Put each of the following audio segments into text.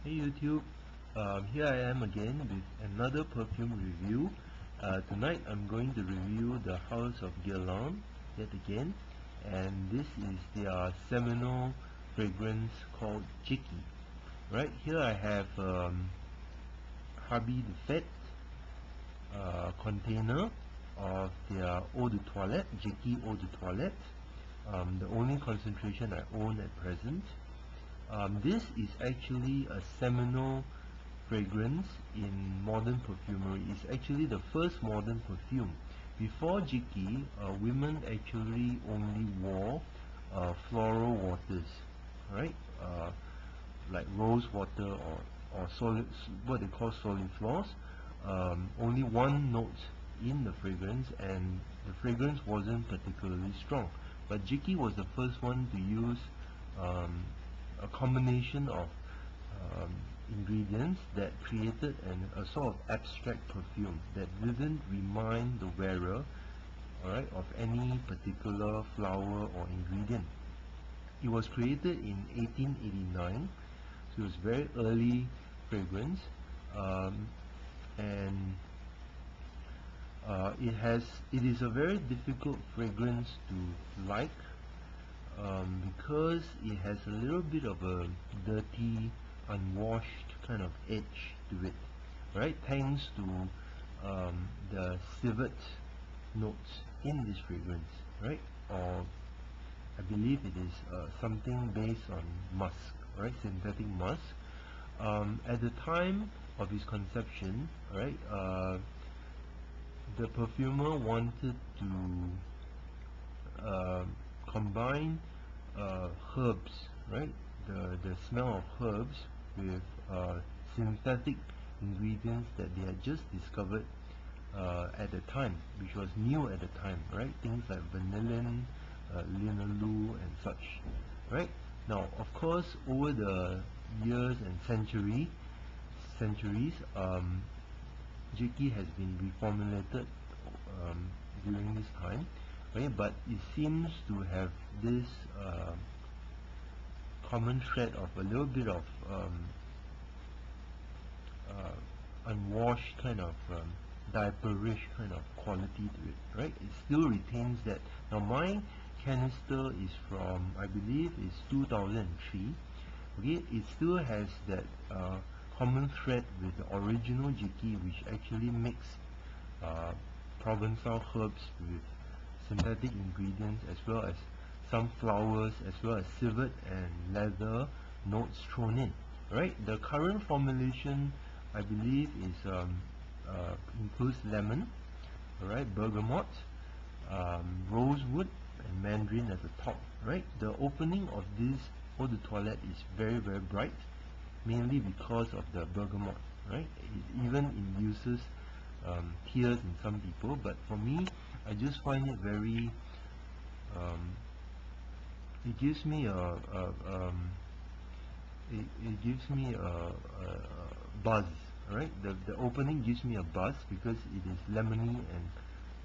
Hey YouTube, here I am again with another perfume review. Tonight I'm going to review the House of Guerlain yet again, and this is their seminal fragrance called Jicky. Right here I have Harby the Fat container of their eau de toilette, Jicky eau de toilette, the only concentration I own at present. This is actually a seminal fragrance in modern perfumery. It's actually the first modern perfume. Before Jicky, women actually only wore floral waters, right? Like rose water or solid, what they call soliflores. Only one note in the fragrance, and the fragrance wasn't particularly strong. But Jicky was the first one to use a combination of ingredients that created a sort of abstract perfume that didn't remind the wearer, alright, of any particular flower or ingredient. It was created in 1889, so it was very early fragrance, and it is a very difficult fragrance to like, because it has a little bit of a dirty, unwashed kind of edge to it, right? Thanks to the civet notes in this fragrance, right? Or I believe it is something based on musk, right? Synthetic musk. At the time of its conception, right, the perfumer wanted to combine herbs, right? The smell of herbs with synthetic ingredients that they had just discovered at the time, which was new at the time, right? Things like vanillin, linalool, and such, right? Now, of course, over the years and centuries, Jicky has been reformulated during this time, right? But it seems to have this common thread of a little bit of unwashed kind of diaperish kind of quality to it, right? It still retains that. Now my canister is from, I believe, is 2003. Okay, it still has that common thread with the original Jicky, which actually mixed Provençal herbs with synthetic ingredients, as well as some flowers, as well as civet and leather notes thrown in, right? The current formulation, I believe, is includes lemon, alright, bergamot, rosewood, and mandarin at the top, right? The opening of this eau de toilette is very, very bright, mainly because of the bergamot, right? It even induces tears in some people, but for me, I just find it very it gives me a buzz, right? The opening gives me a buzz because it is lemony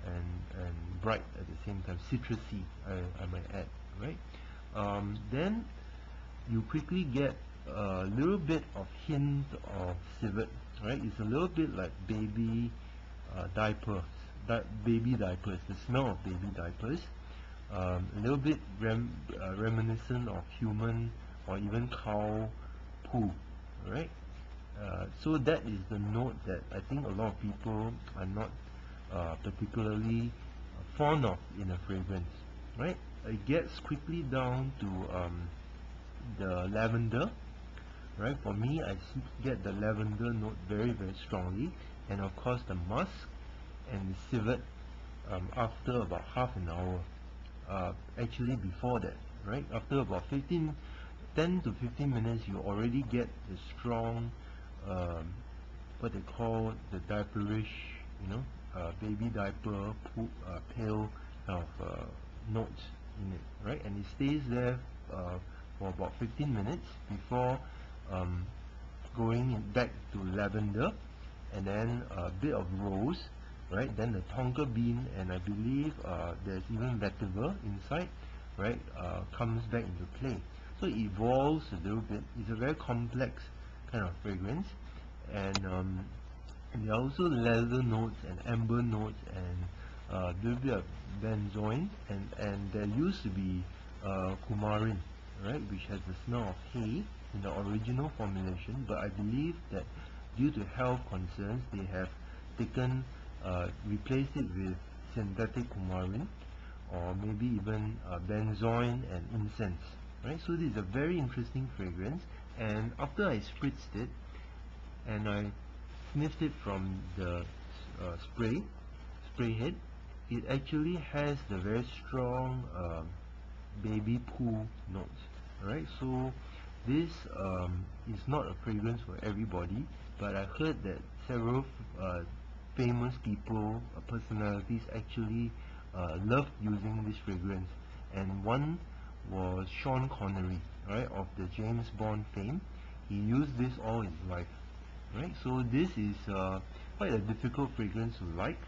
and bright at the same time, citrusy, I might add, right? Then you quickly get a little bit of hint of civet, right? It's a little bit like baby diapers, the smell of baby diapers. A little bit reminiscent of human or even cow poo, right? So that is the note that I think a lot of people are not particularly fond of in a fragrance, right? It gets quickly down to the lavender, right? For me, I get the lavender note very, very strongly, and of course the musk and the civet after about half an hour. Actually before that, right? After about 10 to 15 minutes, you already get the strong what they call the diaperish, baby diaper, pale kind of notes in it, right? And it stays there for about 15 minutes before going back to lavender, and then a bit of rose, right? Then the tonka bean, and I believe there's even vetiver inside, right? Comes back into play. So it evolves a little bit. It's a very complex kind of fragrance, and there are also leather notes and amber notes and a little bit of benzoin, and there used to be coumarin, right, which has the smell of hay in the original formulation, but I believe that due to health concerns they have taken replaced it with synthetic coumarin, or maybe even benzoin and incense, right? So this is a very interesting fragrance, and after I spritzed it and I sniffed it from the spray head, it actually has the very strong baby poo notes, right? So this is not a fragrance for everybody, but I heard that several famous people, personalities actually loved using this fragrance, and one was Sean Connery, right, of the James Bond fame. He used this all his life, right? So this is quite a difficult fragrance to like.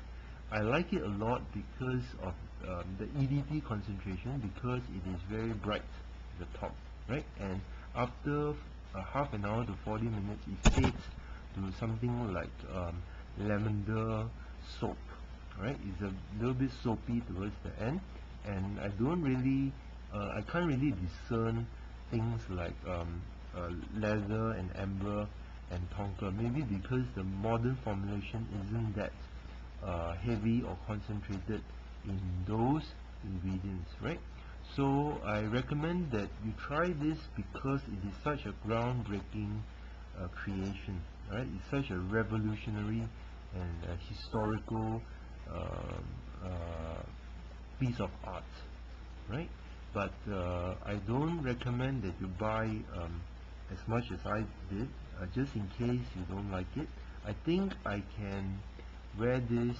I like it a lot because of the EDT concentration, because it is very bright at the top, right? And after half an hour to 40 minutes, it fades to something like lavender soap, right? It's a little bit soapy towards the end, and I can't really discern things like leather and amber and tonka, maybe because the modern formulation isn't that heavy or concentrated in those ingredients, right? So I recommend that you try this because it is such a groundbreaking creation, right? It's such a revolutionary and historical piece of art, right? But I don't recommend that you buy as much as I did, just in case you don't like it. I think I can wear this.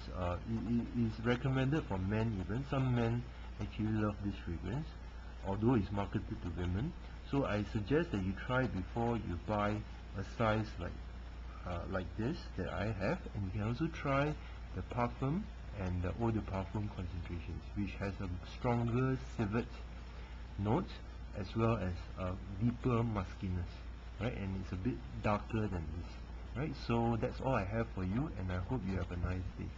It is recommended for men even. Some men actually love this fragrance, although it's marketed to women. So I suggest that you try before you buy a size like this that I have, and you can also try the Parfum and the Eau de Parfum concentrations, which has a stronger civet note as well as a deeper muskiness, right? And it's a bit darker than this, right? So that's all I have for you, and I hope you have a nice day.